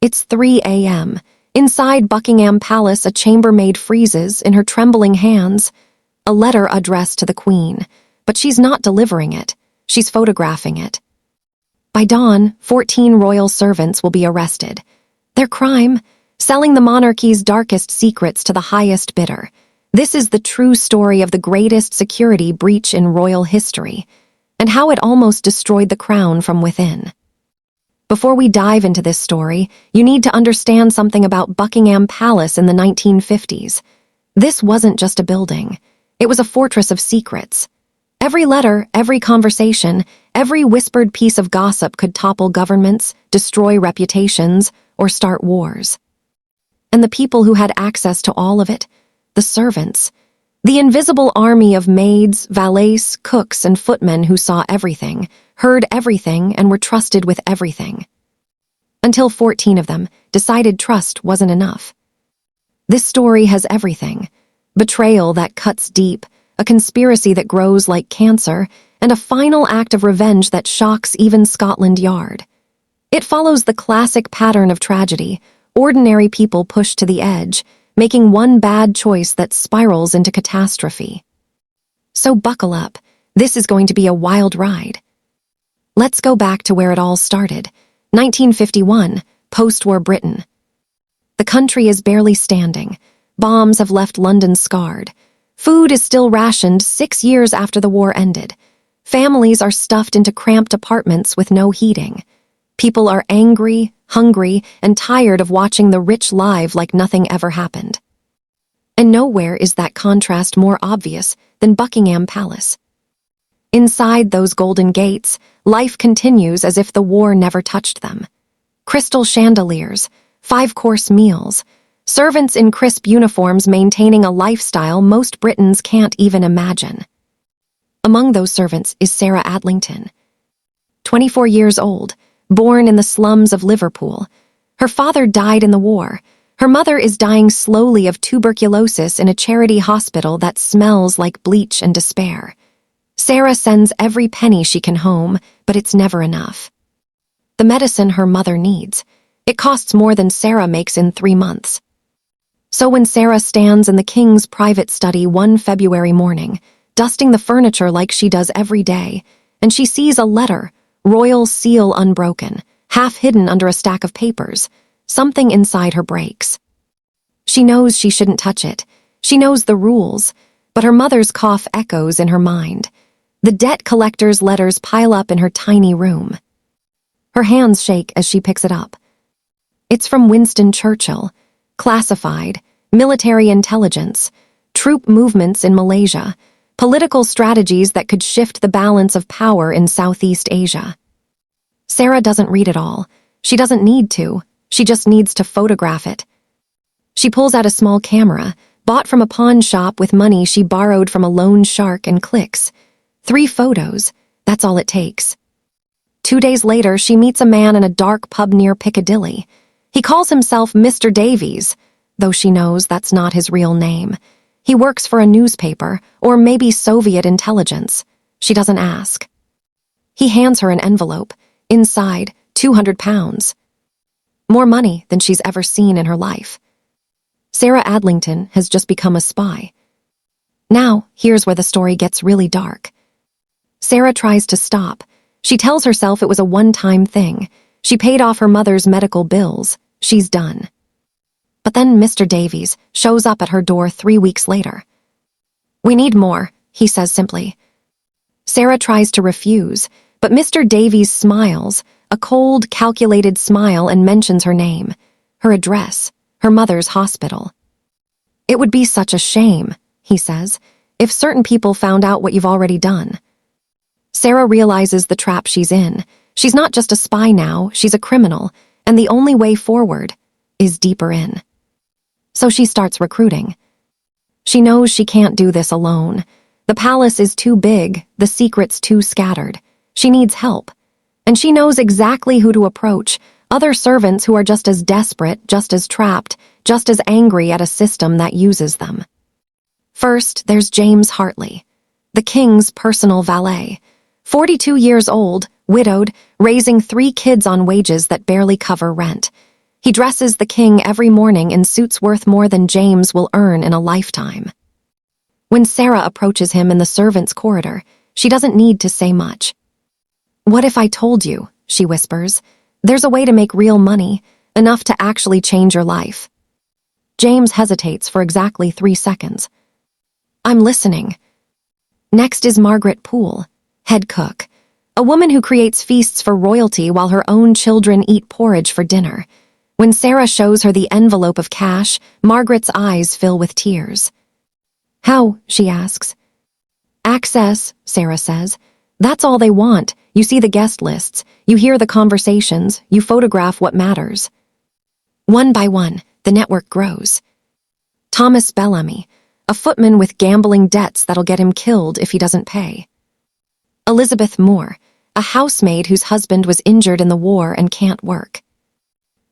It's 3 a.m. Inside Buckingham Palace, a chambermaid freezes in her trembling hands. A letter addressed to the Queen, but she's not delivering it. She's photographing it. By dawn, 14 royal servants will be arrested. Their crime? Selling the monarchy's darkest secrets to the highest bidder. This is the true story of the greatest security breach in royal history, and how it almost destroyed the crown from within. Before we dive into this story, you need to understand something about Buckingham Palace in the 1950s. This wasn't just a building. It was a fortress of secrets. Every letter, every conversation, every whispered piece of gossip could topple governments, destroy reputations, or start wars. And the people who had access to all of it? The servants. The invisible army of maids, valets, cooks, and footmen who saw everything, heard everything, and were trusted with everything. Until 14 of them decided trust wasn't enough. This story has everything. Betrayal that cuts deep, a conspiracy that grows like cancer, and a final act of revenge that shocks even Scotland Yard. It follows the classic pattern of tragedy, ordinary people pushed to the edge, making one bad choice that spirals into catastrophe. So buckle up, this is going to be a wild ride. Let's go back to where it all started, 1951, post-war Britain. The country is barely standing. Bombs have left London scarred. Food is still rationed 6 years after the war ended. Families are stuffed into cramped apartments with no heating. People are angry, hungry, and tired of watching the rich live like nothing ever happened. And nowhere is that contrast more obvious than Buckingham Palace. Inside those golden gates, life continues as if the war never touched them. Crystal chandeliers, 5-course meals, servants in crisp uniforms maintaining a lifestyle most Britons can't even imagine. Among those servants is Sarah Adlington. 24 years old, born in the slums of Liverpool. Her father died in the war. Her mother is dying slowly of tuberculosis in a charity hospital that smells like bleach and despair. Sarah sends every penny she can home, but it's never enough. The medicine her mother needs. It costs more than Sarah makes in 3 months. So when Sarah stands in the king's private study one February morning, dusting the furniture like she does every day, and she sees a letter, royal seal unbroken, half hidden under a stack of papers, something inside her breaks. She knows she shouldn't touch it. She knows the rules, but her mother's cough echoes in her mind. The debt collector's letters pile up in her tiny room. Her hands shake as she picks it up. It's from Winston Churchill. Classified, military intelligence, troop movements in Malaysia, political strategies that could shift the balance of power in Southeast Asia. Sarah doesn't read it all. She doesn't need to. She just needs to photograph it. She pulls out a small camera, bought from a pawn shop with money she borrowed from a loan shark, and clicks. 3 photos, that's all it takes. 2 days later, she meets a man in a dark pub near Piccadilly. He calls himself Mr. Davies, though she knows that's not his real name. He works for a newspaper, or maybe Soviet intelligence. She doesn't ask. He hands her an envelope. Inside, £200. More money than she's ever seen in her life. Sarah Adlington has just become a spy. Now, here's where the story gets really dark. Sarah tries to stop. She tells herself it was a one-time thing. She paid off her mother's medical bills. She's done. But then Mr. Davies shows up at her door 3 weeks later. "We need more," he says simply. Sarah tries to refuse, but Mr. Davies smiles, a cold, calculated smile, and mentions her name, her address, her mother's hospital. "It would be such a shame," he says, "if certain people found out what you've already done." Sarah realizes the trap she's in. She's not just a spy now, she's a criminal, and the only way forward is deeper in. So she starts recruiting. She knows she can't do this alone. The palace is too big, the secrets too scattered. She needs help. And she knows exactly who to approach, other servants who are just as desperate, just as trapped, just as angry at a system that uses them. First, there's James Hartley, the king's personal valet. 42 years old, widowed, raising 3 kids on wages that barely cover rent. He dresses the king every morning in suits worth more than James will earn in a lifetime. When Sarah approaches him in the servants' corridor, she doesn't need to say much. "What if I told you?" she whispers. "There's a way to make real money, enough to actually change your life." James hesitates for exactly 3 seconds. "I'm listening." Next is Margaret Poole, head cook, a woman who creates feasts for royalty while her own children eat porridge for dinner. When Sarah shows her the envelope of cash, Margaret's eyes fill with tears. "How?" she asks. "Access," Sarah says. "That's all they want. You see the guest lists, you hear the conversations, you photograph what matters." One by one, the network grows. Thomas Bellamy, a footman with gambling debts that'll get him killed if he doesn't pay. Elizabeth Moore, a housemaid whose husband was injured in the war and can't work.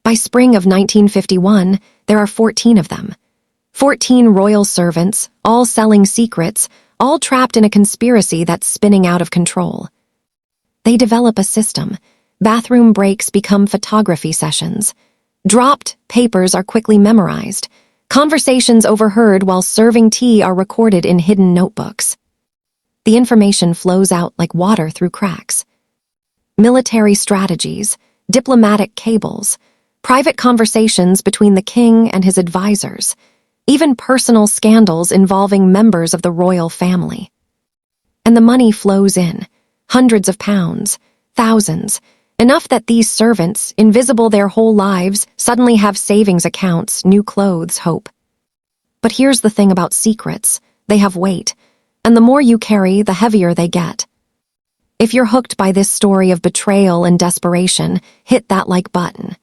By spring of 1951, there are 14 of them. 14 royal servants, all selling secrets, all trapped in a conspiracy that's spinning out of control. They develop a system. Bathroom breaks become photography sessions. Dropped papers are quickly memorized. Conversations overheard while serving tea are recorded in hidden notebooks. The information flows out like water through cracks. Military strategies, diplomatic cables, private conversations between the king and his advisors, even personal scandals involving members of the royal family. And the money flows in, hundreds of pounds, thousands, enough that these servants, invisible their whole lives, suddenly have savings accounts, new clothes, hope. But here's the thing about secrets. They have weight, and the more you carry, the heavier they get. If you're hooked by this story of betrayal and desperation, hit that like button.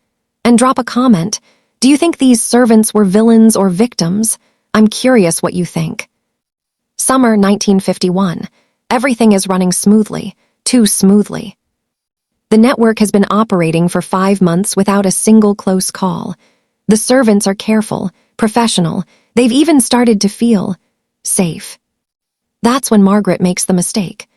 And drop a comment. Do you think these servants were villains or victims? I'm curious what you think. Summer 1951. Everything is running smoothly, too smoothly. The network has been operating for 5 months without a single close call. The servants are careful, professional. They've even started to feel safe. That's when Margaret makes the mistake.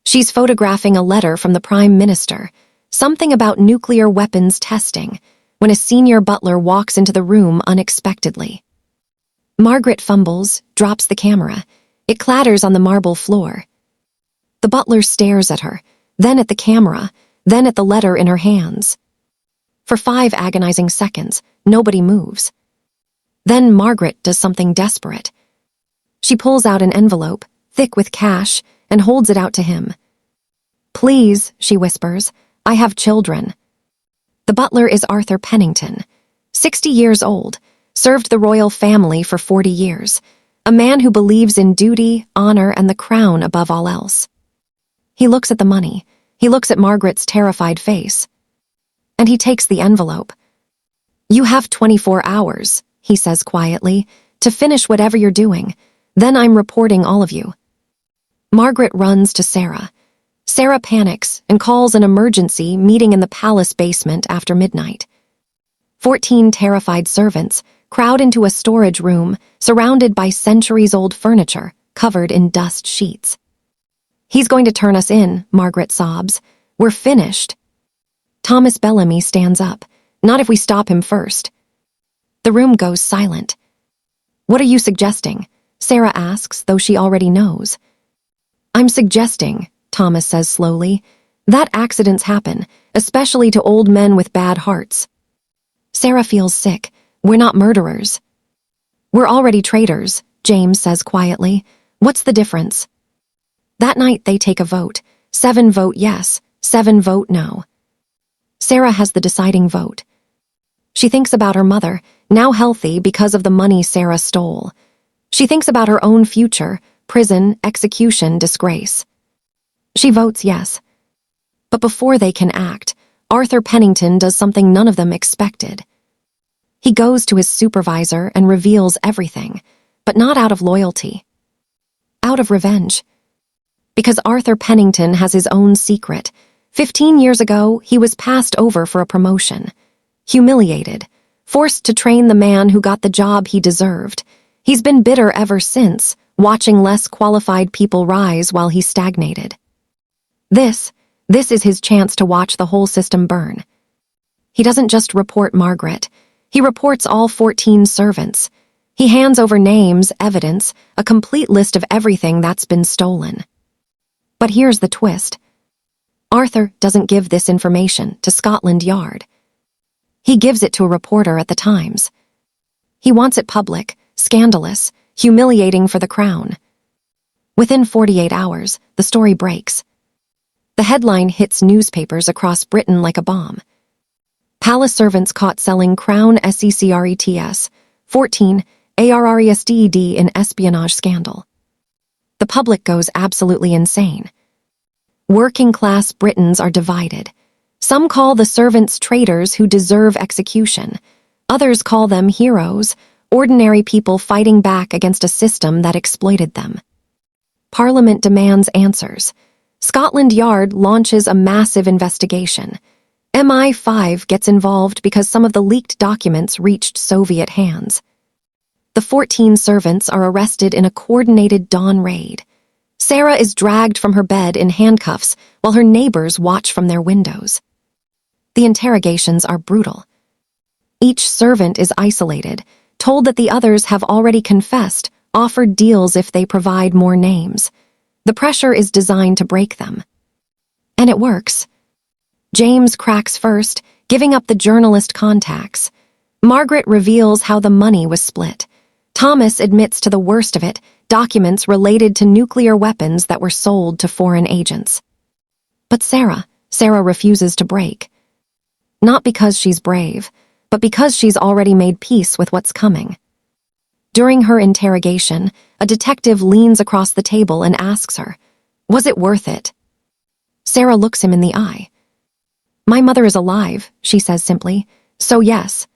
She's photographing a letter from the Prime Minister, something about nuclear weapons testing, when a senior butler walks into the room unexpectedly. Margaret fumbles, drops the camera. It clatters on the marble floor. The butler stares at her, then at the camera, then at the letter in her hands. For 5 agonizing seconds, nobody moves. Then Margaret does something desperate. She pulls out an envelope, thick with cash, and holds it out to him. "Please," she whispers, "I have children." The butler is Arthur Pennington, 60 years old, served the royal family for 40 years, a man who believes in duty, honor, and the crown above all else. He looks at the money. He looks at Margaret's terrified face. And he takes the envelope. "You have 24 hours, he says quietly, "to finish whatever you're doing. Then I'm reporting all of you." Margaret runs to Sarah. Sarah panics and calls an emergency meeting in the palace basement after midnight. 14 terrified servants crowd into a storage room surrounded by centuries-old furniture covered in dust sheets. "He's going to turn us in," Margaret sobs. "We're finished." Thomas Bellamy stands up. "Not if we stop him first." The room goes silent. "What are you suggesting?" Sarah asks, though she already knows. "I'm suggesting," Thomas says slowly, "that accidents happen, especially to old men with bad hearts." Sarah feels sick. "We're not murderers." "We're already traitors," James says quietly. "What's the difference?" That night they take a vote. 7 vote yes, 7 vote no. Sarah has the deciding vote. She thinks about her mother, now healthy because of the money Sarah stole. She thinks about her own future, prison, execution, disgrace. She votes yes. But before they can act, Arthur Pennington does something none of them expected. He goes to his supervisor and reveals everything, but not out of loyalty. Out of revenge. Because Arthur Pennington has his own secret. 15 years ago, he was passed over for a promotion. Humiliated. Forced to train the man who got the job he deserved. He's been bitter ever since, watching less qualified people rise while he stagnated. This is his chance to watch the whole system burn. He doesn't just report Margaret. He reports all 14 servants. He hands over names, evidence, a complete list of everything that's been stolen. But here's the twist. Arthur doesn't give this information to Scotland Yard. He gives it to a reporter at the Times. He wants it public, scandalous, humiliating for the Crown. Within 48 hours, the story breaks. The headline hits newspapers across Britain like a bomb. Palace servants caught selling Crown secrets 14 ARRESTED in espionage scandal. The public goes absolutely insane. Working-class Britons are divided. Some call the servants traitors who deserve execution. Others call them heroes, ordinary people fighting back against a system that exploited them. Parliament demands answers. Scotland Yard launches a massive investigation. MI5 gets involved because some of the leaked documents reached Soviet hands. The 14 servants are arrested in a coordinated dawn raid. Sarah is dragged from her bed in handcuffs while her neighbors watch from their windows. The interrogations are brutal. Each servant is isolated, told that the others have already confessed, offered deals if they provide more names. The pressure is designed to break them. And it works. James cracks first, giving up the journalist contacts. Margaret reveals how the money was split. Thomas admits to the worst of it, documents related to nuclear weapons that were sold to foreign agents. But Sarah refuses to break. Not because she's brave, but because she's already made peace with what's coming. During her interrogation, a detective leans across the table and asks her, "Was it worth it?" Sarah looks him in the eye. "My mother is alive," she says simply, "so yes."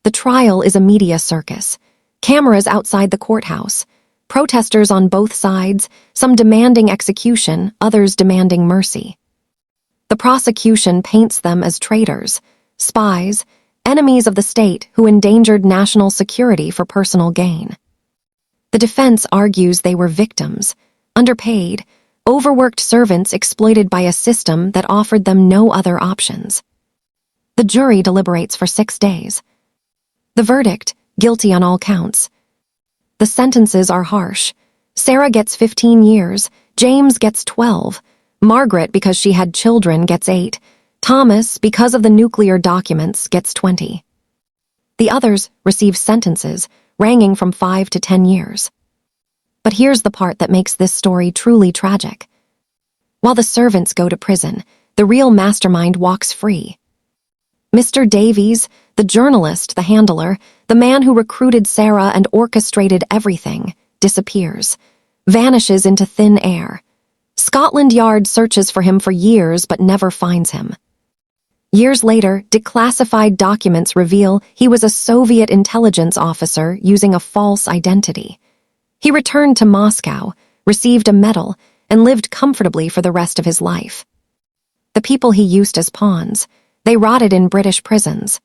The trial is a media circus. Cameras outside the courthouse. Protesters on both sides, some demanding execution, others demanding mercy. The prosecution paints them as traitors, spies, enemies of the state who endangered national security for personal gain. The defense argues they were victims, underpaid, overworked servants exploited by a system that offered them no other options. The jury deliberates for 6 days. The verdict, guilty on all counts. The sentences are harsh. Sarah gets 15 years, James gets 12, Margaret, because she had children, gets 8, Thomas, because of the nuclear documents, gets 20. The others receive sentences ranging from 5 to 10 years. But here's the part that makes this story truly tragic. While the servants go to prison, the real mastermind walks free. Mr. Davies, the journalist, the handler, the man who recruited Sarah and orchestrated everything, disappears, vanishes into thin air. Scotland Yard searches for him for years but never finds him. Years later, declassified documents reveal he was a Soviet intelligence officer using a false identity. He returned to Moscow, received a medal, and lived comfortably for the rest of his life. The people he used as pawns, they rotted in British prisons.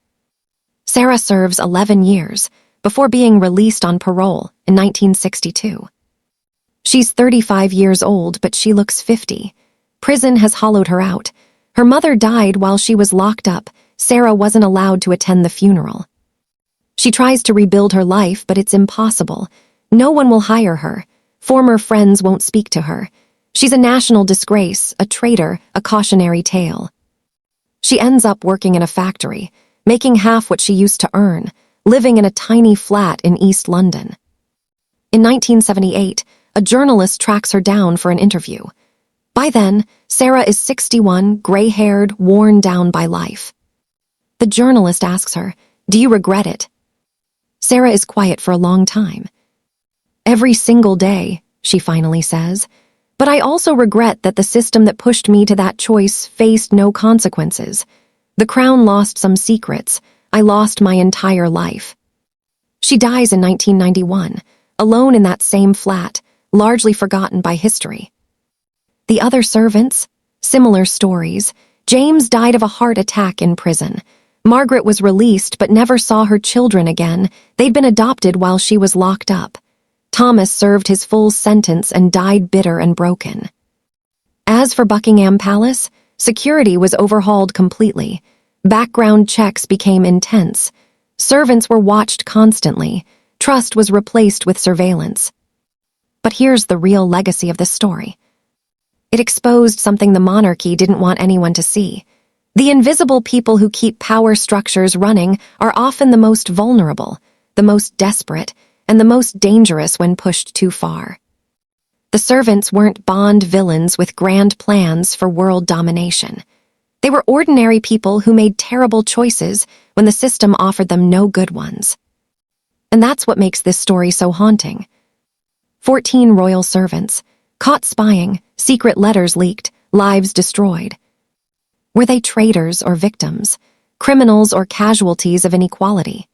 Sarah serves 11 years before being released on parole in 1962. She's 35 years old, but she looks 50. Prison has hollowed her out. Her mother died while she was locked up. Sarah wasn't allowed to attend the funeral. She tries to rebuild her life, but it's impossible. No one will hire her. Former friends won't speak to her. She's a national disgrace, a traitor, a cautionary tale. She ends up working in a factory, making half what she used to earn, living in a tiny flat in East London. In 1978, a journalist tracks her down for an interview. By then, Sarah is 61, gray-haired, worn down by life. The journalist asks her, "Do you regret it?" Sarah is quiet for a long time. "Every single day," she finally says, "but I also regret that the system that pushed me to that choice faced no consequences. The Crown lost some secrets. I lost my entire life." She dies in 1991, alone in that same flat, largely forgotten by history. The other servants? Similar stories. James died of a heart attack in prison. Margaret was released but never saw her children again. They'd been adopted while she was locked up. Thomas served his full sentence and died bitter and broken. As for Buckingham Palace, security was overhauled completely. Background checks became intense. Servants were watched constantly. Trust was replaced with surveillance. But here's the real legacy of this story. It exposed something the monarchy didn't want anyone to see. The invisible people who keep power structures running are often the most vulnerable, the most desperate, and the most dangerous when pushed too far. The servants weren't Bond villains with grand plans for world domination. They were ordinary people who made terrible choices when the system offered them no good ones. And that's what makes this story so haunting. 14 royal servants, caught spying, secret letters leaked, lives destroyed. Were they traitors or victims, criminals or casualties of inequality?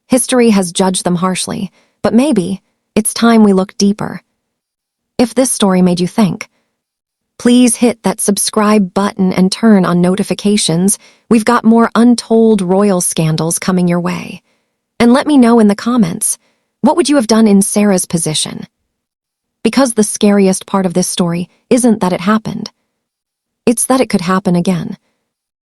History has judged them harshly, but maybe it's time we look deeper. If this story made you think, please hit that subscribe button and turn on notifications. We've got more untold royal scandals coming your way. And let me know in the comments, what would you have done in Sarah's position? Because the scariest part of this story isn't that it happened. It's that it could happen again.